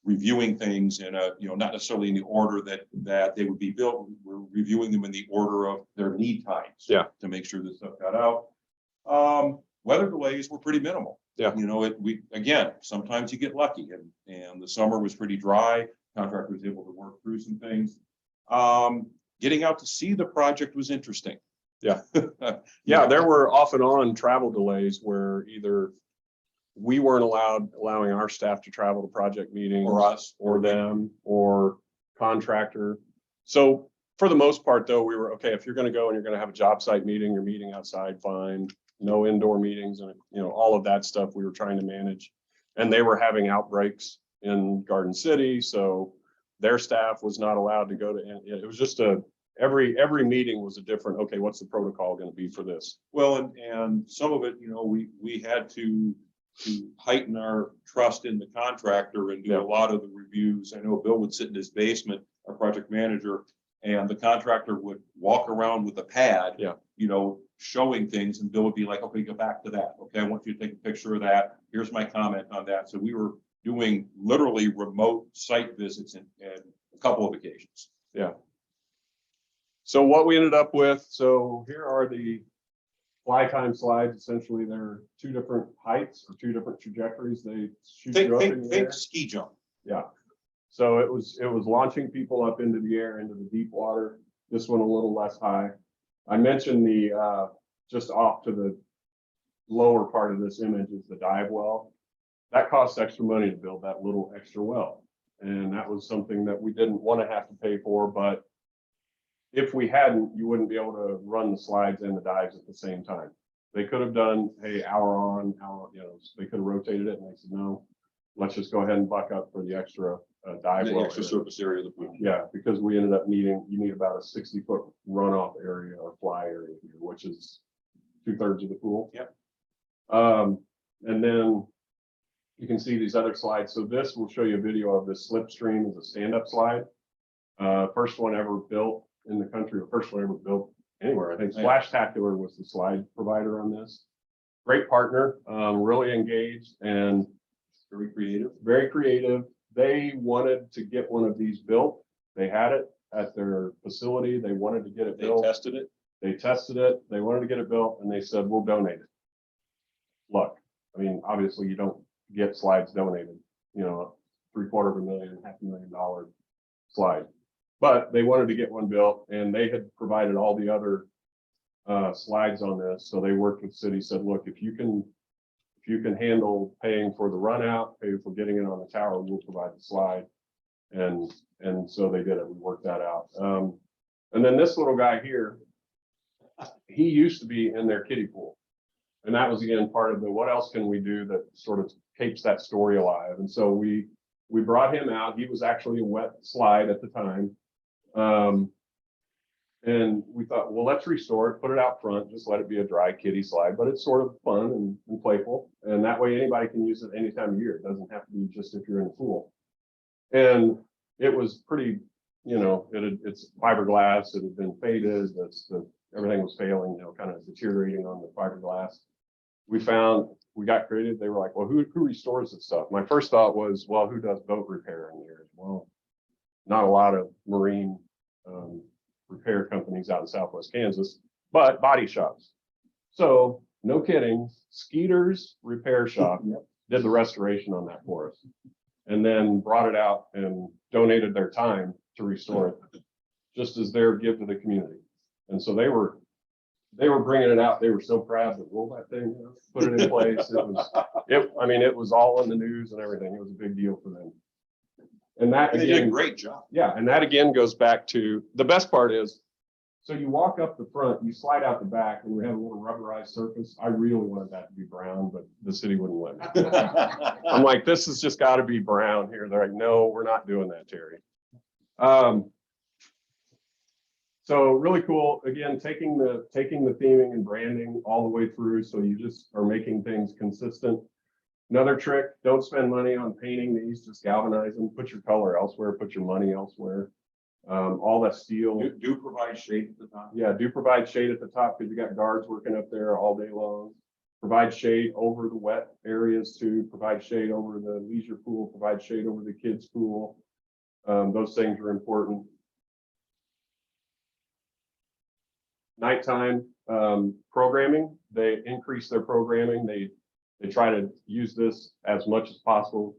reviewing things in a not necessarily in the order that they would be built. We're reviewing them in the order of their lead times. Yeah. To make sure this stuff got out. Weather delays were pretty minimal. Yeah. Again, sometimes you get lucky, and the summer was pretty dry. Contractor was able to work through some things. Getting out to see the project was interesting. Yeah. Yeah, there were off and on travel delays where either we weren't allowing our staff to travel to project meetings, or us, or them, or contractor. So for the most part, though, we were okay. If you're going to go and you're going to have a job site meeting, you're meeting outside, fine. No indoor meetings, and all of that stuff we were trying to manage. And they were having outbreaks in Garden City, so their staff was not allowed to go to. It was just every meeting was a different. Okay, what's the protocol going to be for this? Well, and some of it, we had to heighten our trust in the contractor and do a lot of the reviews. I know Bill would sit in his basement, our project manager, and the contractor would walk around with a pad. Yeah. Showing things, and Bill would be like, okay, go back to that. Okay, I want you to take a picture of that. Here's my comment on that. So we were doing literally remote site visits in a couple of occasions. Yeah. So what we ended up with, so here are the fly time slides. Essentially, they're two different heights or two different trajectories. They shoot you up in the air. Ski jump. Yeah. So it was launching people up into the air, into the deep water. This one a little less high. I mentioned the just off to the lower part of this image is the dive well. That costs extra money to build that little extra well. And that was something that we didn't want to have to pay for, but if we hadn't, you wouldn't be able to run the slides and the dives at the same time. They could have done, hey, hour on, hour, they could have rotated it, and they said, no, let's just go ahead and buck up for the extra dive The well extra area. surface area of the pool. Yeah, because we ended up needing, you need about a 60-foot runoff area or fly area here, which is 2/3 of the pool. Yep. And then you can see these other slides. So this will show you a video of this slipstream as a stand-up slide. First one ever built in the country, or first one ever built anywhere. I think Yeah. Splashtacular was the slide provider on this. Great partner, really engaged and Very creative. very creative. They wanted to get one of these built. They had it at their facility. They wanted to get it They built. tested it. They tested it. They wanted to get it built and they said, we'll donate it. Look, I mean, obviously you don't get slides donated, you know, $750,000, $500,000 slide. But they wanted to get one built and they had provided all the other slides on this. So they worked with city, said, look, if you can handle paying for the run out, pay for getting it on the tower, we'll provide the slide. And so they did it. We worked that out. And then this little guy here, he used to be in their kiddie pool. And that was again part of the what else can we do that sort of keeps that story alive. And so we brought him out. He was actually a wet slide at the time. And we thought, well, let's restore it, put it out front, just let it be a dry kiddie slide, but it's sort of fun and playful. And that way anybody can use it any time of year. It doesn't have to be just if you're in the pool. And it was pretty, you know, it's fiberglass. It had been faded. Everything was failing, you know, kind of deteriorating on the fiberglass. We got creative. They were like, well, who restores this stuff? My first thought was, well, who does boat repair in here? Well, not a lot of marine repair companies out in Southwest Kansas, but body shops. So no kidding, Skeeter's repair shop did the restoration on that for us and then brought it out and donated their time to restore it just as their gift to the community. And so they were bringing it out. They were so proud to roll that thing, you know, put it in place. I mean, it was all in the news and everything. It was a big deal for them. And that They did a great job. Yeah, and that again goes back to the best part is, so you walk up the front, you slide out the back, and we have a little rubberized surface. I really wanted that to be brown, but the city wouldn't let me. I'm like, this has just got to be brown here. They're like, no, we're not doing that, Terry. So really cool. Again, taking the theming and branding all the way through, so you just are making things consistent. Another trick, don't spend money on painting these, just galvanize them, put your color elsewhere, put your money elsewhere. All that steel. Do provide shade at the top. Yeah, do provide shade at the top because you got guards working up there all day long. Provide shade over the wet areas too, provide shade over the leisure pool, provide shade over the kids' pool. Those things are important. Nighttime programming, they increase their programming. They try to use this as much as possible,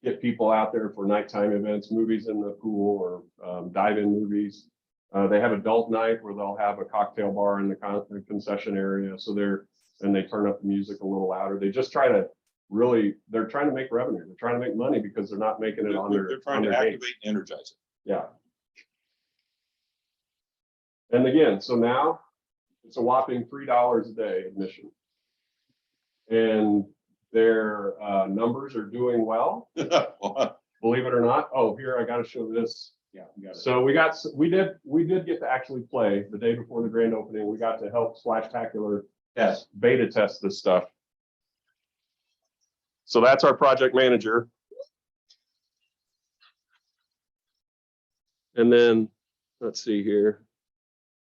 get people out there for nighttime events, movies in the pool or dive-in movies. They have adult night where they'll have a cocktail bar in the concession area. So they turn up the music a little louder. They just try to they're trying to make revenue. They're trying to make money because they're not making it on their. They're trying to activate and energize it. Yeah. And again, so now it's a whopping $3 a day admission. And their numbers are doing well. Believe it or not. Oh, here, I got to show this. Yeah, we got it. So we did get to actually play the day before the grand opening. We got to help Splashtacular beta test this stuff. So that's our project manager. And then let's see here.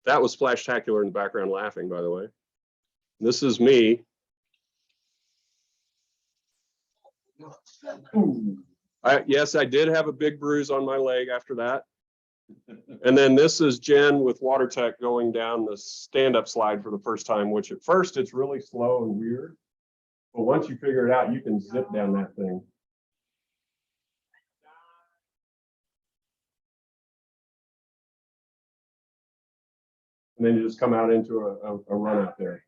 That was Splashtacular in the background laughing, by the way. This is me. Yes, I did have a big bruise on my leg after that. And then this is Jen with WaterTech going down the stand-up slide for the first time, which at first it's really slow and weird. But once you figure it out, you can zip down that thing. And then you just come out into a run out there.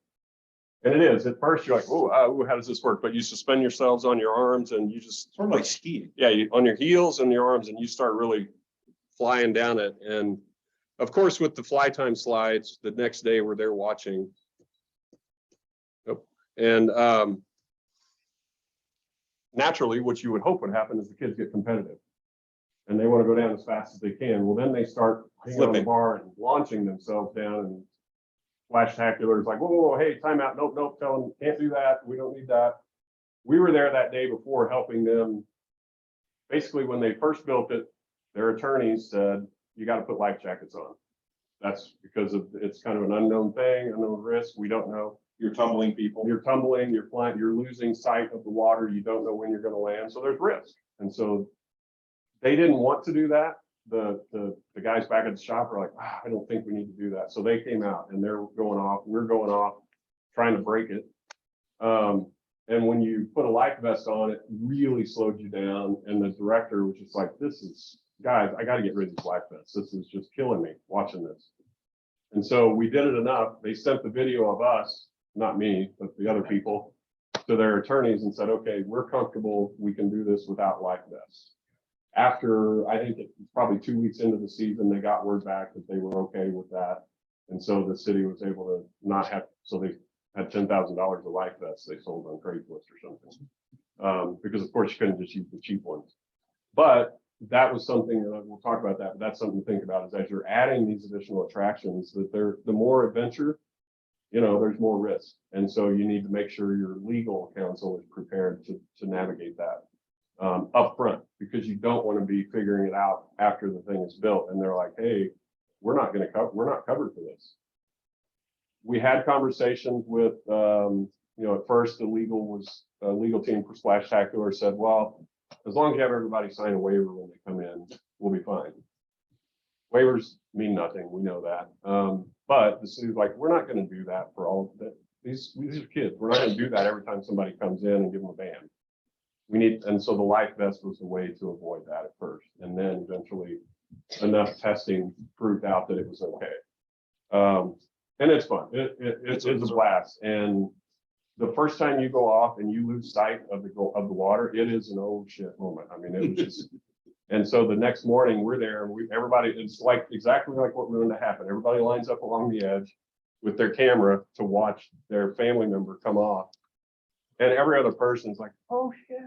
And it is, at first you're like, oh, how does this work? But you suspend yourselves on your arms and you just Sort of like skiing. Yeah, on your heels and your arms, and you start really flying down it. And of course, with the fly time slides, the next day we're there watching. Oh, and naturally, what you would hope would happen is the kids get competitive and they want to go down as fast as they can. Well, then they start hanging on the bar and launching themselves down, and Splashtacular is like, whoa, whoa, whoa, hey, time out. Nope, nope, tell them can't do that. We don't need that. We were there that day before helping them. Basically, when they first built it, their attorneys said, you got to put life jackets on. That's because of it's kind of an unknown thing, unknown risk. We don't know. You're tumbling people. You're tumbling, you're flying, you're losing sight of the water. You don't know when you're going to land. So there's risk. And so they didn't want to do that. The guys back at the shop are like, I don't think we need to do that. So they came out and they're going off. We're going off, trying to break it. And when you put a life vest on, it really slowed you down. And the director was just like, this is, guys, I got to get rid of these life vests. This is just killing me watching this. And so we did it enough. They sent the video of us, not me, but the other people, to their attorneys and said, okay, we're comfortable. We can do this without life vests. After, I think it was probably 2 weeks into the season, they got word back that they were okay with that. And so the city was able to not have, so they had $10,000 of life vests they sold on Craigslist or something. Because of course you couldn't just use the cheap ones. But that was something that we'll talk about that, but that's something to think about is as you're adding these additional attractions, that the more adventure, there's more risk. And so you need to make sure your legal counsel is prepared to navigate that up front, because you don't want to be figuring it out after the thing is built. And they're like, hey, we're not covered for this. We had conversations with, at first the legal team for Splashtacular said, well, as long as you have everybody sign a waiver when they come in, we'll be fine. Waivers mean nothing. We know that. But the city's like, we're not going to do that for all of that. These are kids. We're not going to do that every time somebody comes in and give them a band. And so the life vest was the way to avoid that at first. And then eventually enough testing proved out that it was okay. And it's fun. It's a blast. And the first time you go off and you lose sight of the water, it is an oh shit moment. I mean, it was just, and so the next morning we're there and everybody, it's like exactly like what we're going to happen. Everybody lines up along the edge with their camera to watch their family member come off. And every other person's like, oh shit.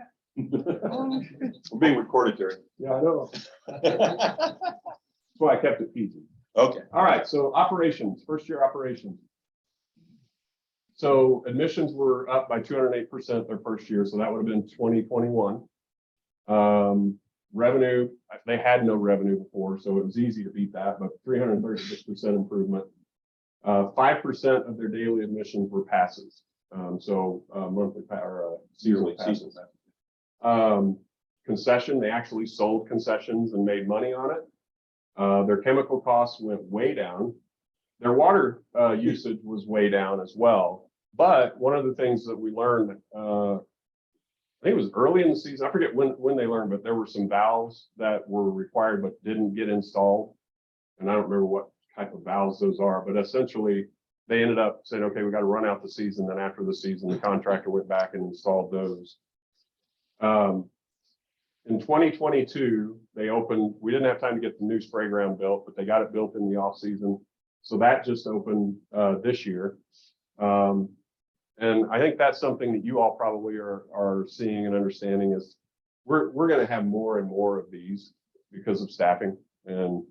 Oh shit. We're being recorded, Terry. Yeah, I know. That's why I kept it PG. Okay. All right. So operations, first year operations. So admissions were up by 208% their first year. So that would have been 2021. Revenue, they had no revenue before, so it was easy to beat that, but 336% improvement. 5% of their daily admissions were passes. Monthly or seasonal passes. Concession, they actually sold concessions and made money on it. Their chemical costs went way down. Their water usage was way down as well. But one of the things that we learned, I think it was early in the season, I forget when they learned, but there were some valves that were required but didn't get installed. And I don't remember what type of valves those are, but essentially they ended up saying, okay, we got to run out the season. Then after the season, the contractor went back and installed those. In 2022, they opened, we didn't have time to get the new spray ground built, but they got it built in the off season. So that just opened this year. And I think that's something that you all probably are seeing and understanding is we're going to have more and more of these because of staffing. And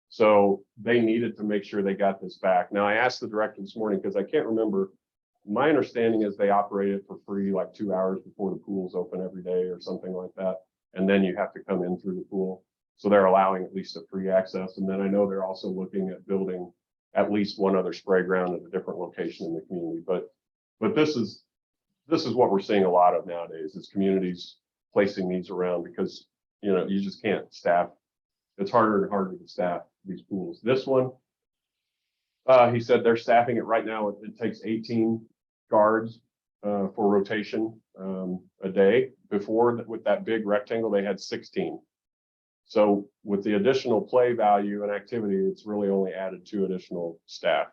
so they needed to make sure they got this back. Now, I asked the director this morning because I can't remember. My understanding is they operate it for free, like 2 hours before the pool's open every day or something like that. And then you have to come in through the pool. So they're allowing at least a free access. And then I know they're also looking at building at least one other spray ground at a different location in the community. But this is what we're seeing a lot of nowadays is communities placing these around because, you just can't staff. It's harder and harder to staff these pools. This one, he said they're staffing it right now. It takes 18 guards for rotation a day. Before, with that big rectangle, they had 16. So with the additional play value and activity, it's really only added 2 additional staff.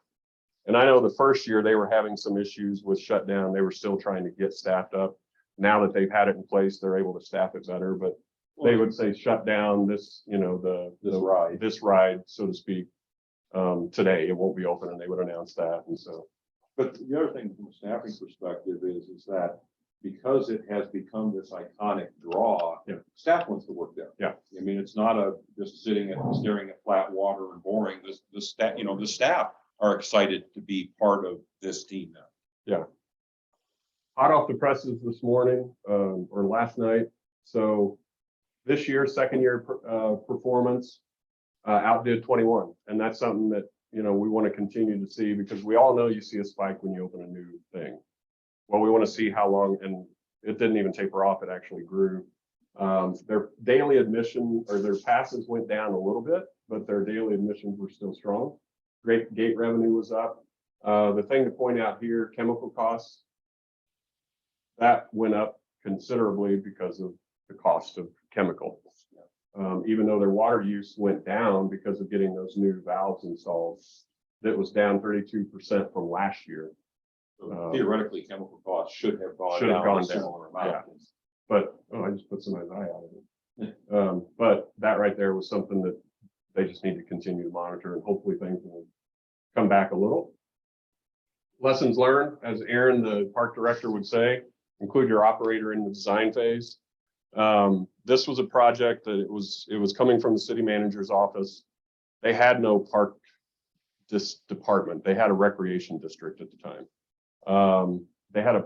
And I know the first year they were having some issues with shutdown. They were still trying to get staffed up. Now that they've had it in place, they're able to staff it better. But they would say shut down this, this ride, so to speak. Today it won't be open, and they would announce that. And so, but the other thing from a staffing perspective is that because it has become this iconic draw, Yeah. staff wants to work there. Yeah. I mean, it's not just staring at flat water and boring. The staff, the staff are excited to be part of this team now. Hot off the presses this morning, or last night. So this year, second year performance outdid 21. And that's something that, we want to continue to see, because we all know you see a spike when you open a new thing. Well, we want to see how long, and it didn't even taper off, it actually grew. Their daily admission, or their passes, went down a little bit, but their daily admissions were still strong. Great gate revenue was up. The thing to point out here, chemical costs, that went up considerably because of the cost of chemicals. Even though their water use went down because of getting those new valves installed, that was down 32% from last year. So theoretically, chemical costs should have gone Should have down gone a similar down, amount. But I just put some of my eye out of it. But that right there was something that they just need to continue to monitor, and hopefully things will come back a little. Lessons learned, as Aaron, the park director, would say, include your operator in the design phase. This was a project that it was coming from the city manager's office. They had no park department. They had a recreation district at the time. They had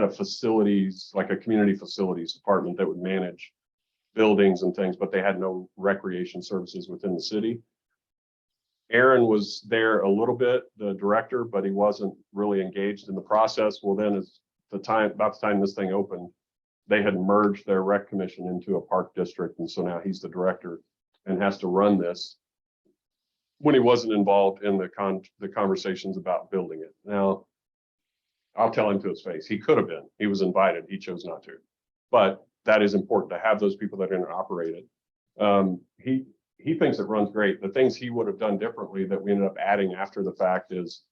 a facilities, like a community facilities department that would manage buildings and things, but they had no recreation services within the city. Aaron was there a little bit, the director, but he wasn't really engaged in the process. Well, then about the time this thing opened, they had merged their rec commission into a park district. And so now he's the director and has to run this, when he wasn't involved in the conversations about building it. Now, I'll tell him to his face, he could have been. He was invited. He chose not to. But that is important to have those people that are going to operate it. He thinks it runs great. The things he would have done differently that we ended up adding after the fact is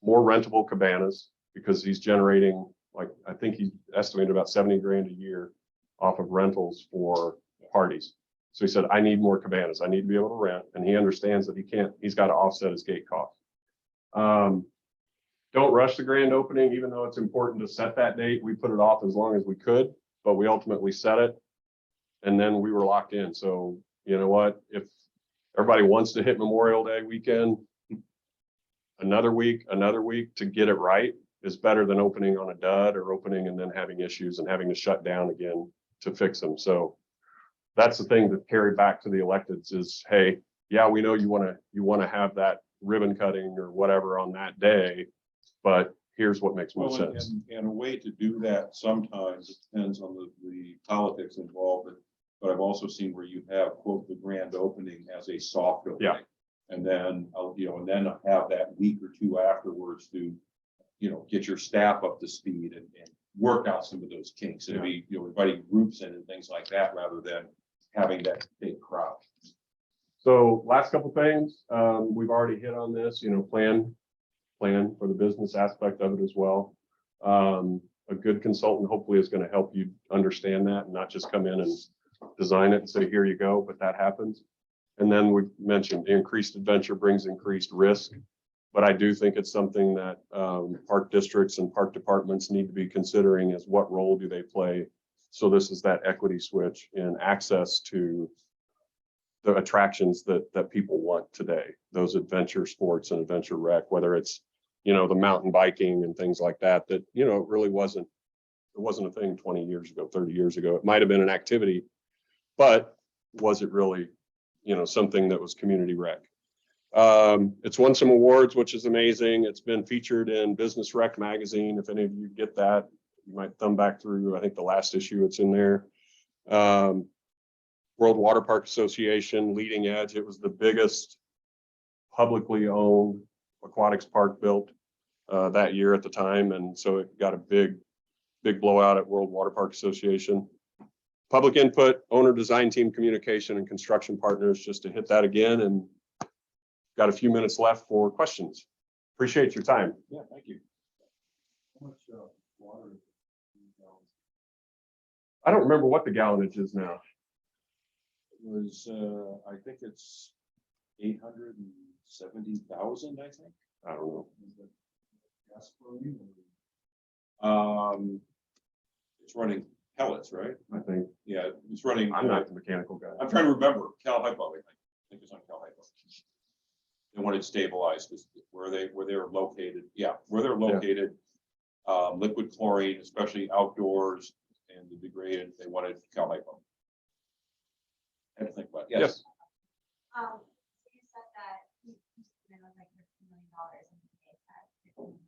more rentable cabanas, because he's generating, I think he estimated about 70 grand a year off of rentals for parties. So he said, I need more cabanas. I need to be able to rent. And he understands that he's got to offset his gate cost. Don't rush the grand opening, even though it's important to set that date. We put it off as long as we could, but we ultimately set it. And then we were locked in. So you know what? If everybody wants to hit Memorial Day weekend, another week to get it right is better than opening on a dud, or opening and then having issues and having to shut down again to fix them. So that's the thing to carry back to the electeds is, hey, yeah, we know you want to have that ribbon cutting or whatever on that day, but here's what makes more sense. And a way to do that sometimes, it depends on the politics involved, but I've also seen where you have, quote, the grand opening as a soft opening. Yeah. And then, and then have that week or two afterwards to, get your staff up to speed and work out some of those kinks. And be, inviting groups in and things like that, rather than having that big crowd. So last couple things, we've already hit on this, plan for the business aspect of it as well. A good consultant hopefully is going to help you understand that and not just come in and design it and say, here you go, but that happens. And then we mentioned the increased adventure brings increased risk, but I do think it's something that park districts and park departments need to be considering, is what role do they play? So this is that equity switch in access to the attractions that people want today, those adventure sports and adventure rec, whether it's, the mountain biking and things like that, it really wasn't a thing 20 years ago, 30 years ago. It might've been an activity, but was it really, something that was community rec? It's won some awards, which is amazing. It's been featured in Business Rec magazine. If any of you get that, you might thumb back through, I think the last issue it's in there. World Water Park Association, Leading Edge. It was the biggest publicly owned aquatics park built that year at the time. And so it got a big blowout at World Water Park Association. Public input, owner design team communication, and construction partners, just to hit that again. And got a few minutes left for questions. Appreciate your time. Yeah, thank you. How much water? I don't remember what the gallonage is now. It was, I think it's 870,000, I think. I don't know. Gas flowing? it's running pellets, right? I think. Yeah, it's running. I'm not the mechanical guy. I'm trying to remember, Cal Hypo, I think it's on Cal Hypo. And when it's stabilized, is where they're located, yeah, where they're located. Liquid chlorine, especially outdoors and the degraded, they wanted Cal Hypo. I had to think about it. Yes. So you said that you spent like $13 million and they had 15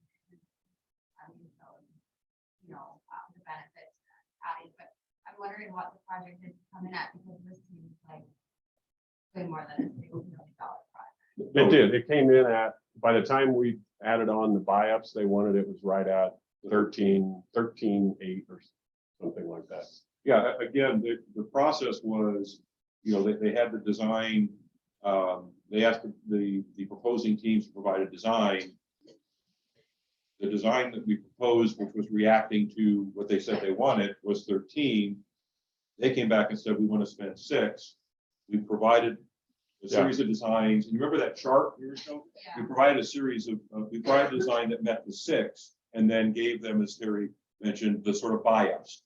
the benefits adding, but I'm wondering what the project is coming at because this seems like way more than a $6 million project. It did. It came in at, by the time we added on the buy-ups, they wanted it was right at 13.8 or something like that. Yeah, again, the process was, they had the design, they asked the proposing teams to provide a design. The design that we proposed, which was reacting to what they said they wanted, was 13. They came back and said, we want to spend 6. We provided a series of designs. And you remember that chart we were showing? Yeah. We provided a series of, we provided a design that met the 6 and then gave them, as Terry mentioned, the sort of buy-ups.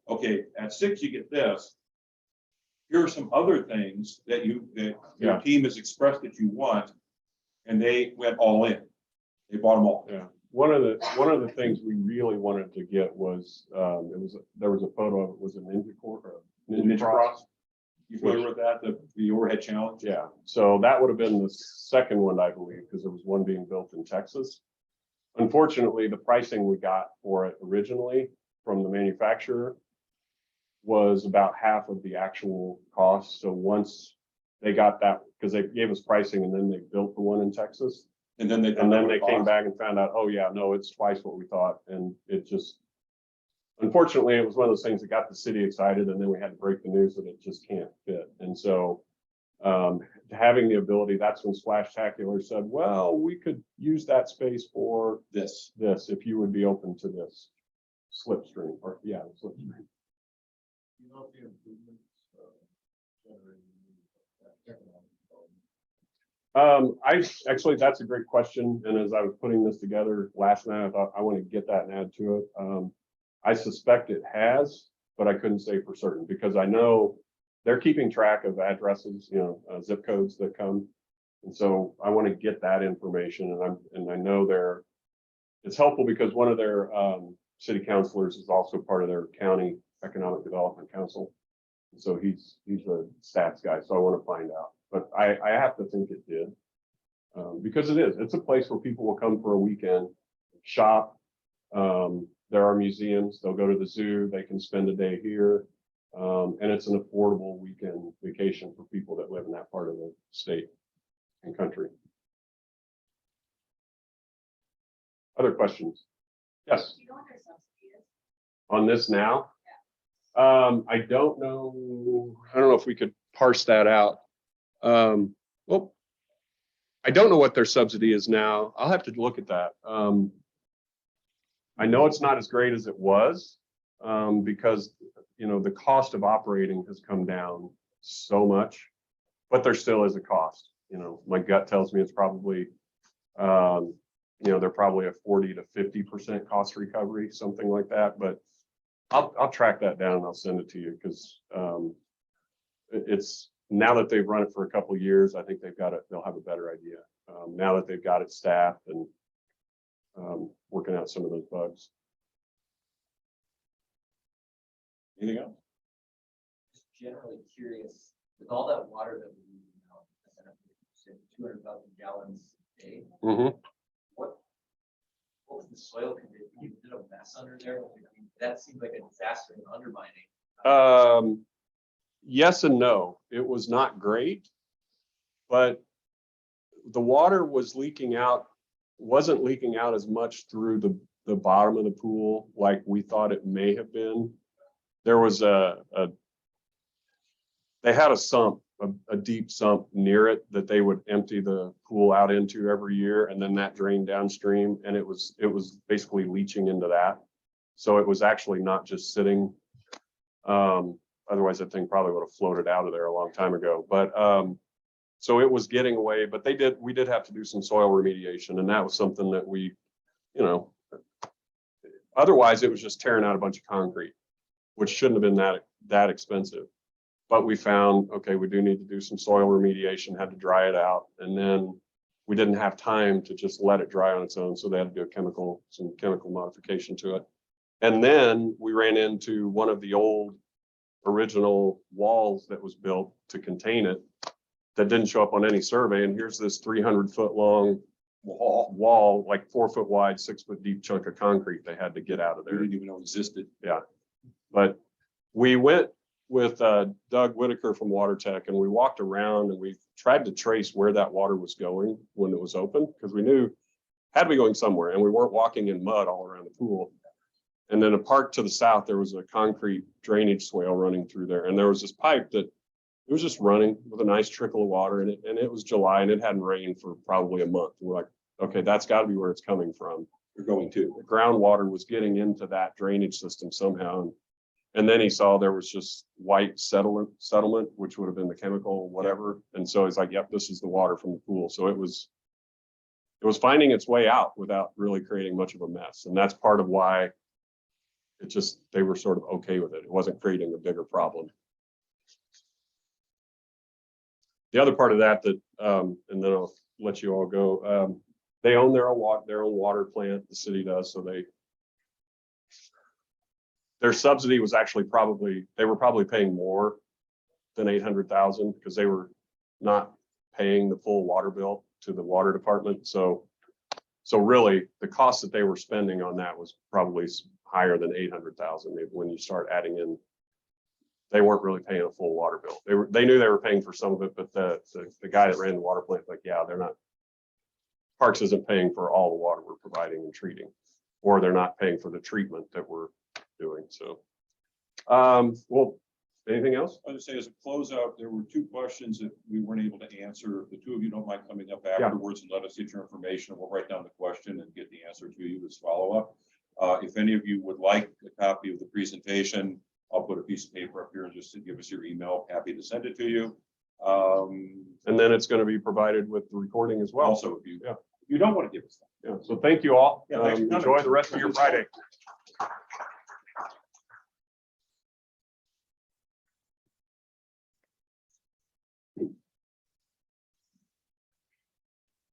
Okay, at 6, you get this. Here are some other things that your team has expressed that you want. And they went all in. They bought them all. Yeah. One of the things we really wanted to get was, there was a photo of it was a Ninja Cross. You familiar with that? The overhead challenge? Yeah. So that would have been the second one, I believe, because there was one being built in Texas. Unfortunately, the pricing we got for it originally from the manufacturer was about half of the actual cost. So once they got that, because they gave us pricing and then they built the one in Texas. And then they came back and found out, oh yeah, no, it's twice what we thought. And it just, unfortunately, it was one of those things that got the city excited and then we had to break the news that it just can't fit. And so having the ability, that's when Splashtacular said, well, we could use that space for this, if you would be open to this slipstream or slipstream. You know, if the improvements generating economic development. That's a great question. And as I was putting this together last night, I thought I want to get that and add to it. I suspect it has, but I couldn't say for certain because I know they're keeping track of addresses, zip codes that come. And so I want to get that information and I know it's helpful because one of their city councilors is also part of their county economic development council. And so he's a stats guy. So I want to find out, but I have to think it did because it's a place where people will come for a weekend, shop. There are museums, they'll go to the zoo, they can spend a day here. And it's an affordable weekend vacation for people that live in that part of the state and country. Other questions? Yes. Do you know what their subsidy is? On this now? I don't know. I don't know if we could parse that out. Well, I don't know what their subsidy is now. I'll have to look at that. I know it's not as great as it was because, the cost of operating has come down so much, but there still is a cost. My gut tells me it's probably, they're probably a 40 to 50% cost recovery, something like that. But I'll track that down and I'll send it to you because it's now that they've run it for a couple of years, I think they'll have a better idea now that they've got it staffed and working out some of those bugs. Anything else? Just generally curious, with all that water that we use now, 200,000 gallons a day, what was the soil condition? You did a mess under there. I mean, that seems like a disaster and undermining. Yes and no. It was not great, but the water was wasn't leaking out as much through the bottom of the pool like we thought it may have been. There was they had a sump, a deep sump near it that they would empty the pool out into every year, and then that drained downstream, and it was basically leaching into that. So it was actually not just sitting. Otherwise, that thing probably would have floated out of there a long time ago. But so it was getting away. But we did have to do some soil remediation, and that was something that we, otherwise it was just tearing out a bunch of concrete. which shouldn't have been that expensive. But we found, okay, we do need to do some soil remediation, had to dry it out. And then we didn't have time to just let it dry on its own. So they had to do some chemical modification to it. And then we ran into one of the old original walls that was built to contain it that didn't show up on any survey. And here's this 300-foot long wall, like 4 foot wide, 6 foot deep chunk of concrete they had to get out of We there. didn't even know existed. But we went with Doug Whitaker from Water Tech, and we walked around and we tried to trace where that water was going when it was open, because we knew it had to be going somewhere, and we weren't walking in mud all around the pool. And then a park to the south, there was a concrete drainage swale running through there, and there was this pipe that it was just running with a nice trickle of water in it, and it was July and it hadn't rained for probably a month. We're like, okay, that's got to be where it's coming from. You're going to. The groundwater was getting into that drainage system somehow. And then he saw there was just white settlement, which would have been the chemical, whatever. And so he's like, yep, this is the water from the pool. So it was finding its way out without really creating much of a mess. And that's part of why they were sort of okay with it. It wasn't creating a bigger problem. The other part of that, and then I'll let you all go. They own their own water plant, the city does. So their subsidy was actually they were probably paying more than 800,000 because they were not paying the full water bill to the water department. So really the cost that they were spending on that was probably higher than 800,000. When you start adding in, they weren't really paying a full water bill. They knew they were paying for some of it, but the guy that ran the water plant, like, yeah, they're not, Parks isn't paying for all the water we're providing and treating, or they're not paying for the treatment that we're doing. So, well, anything else? I was gonna say, as a closeout, there were 2 questions that we weren't able to answer. If the 2 of you don't mind coming up afterwards and let us get your information, we'll write down the question and get the answer to you as follow-up. If any of you would like a copy of the presentation, I'll put a piece of paper up here and just to give us your email. Happy to send it to you. And then it's going to be provided with the recording as well. Also, if you don't want to give us that. Yeah. So thank you all. Yeah, thanks for coming. Enjoy the rest of your Friday.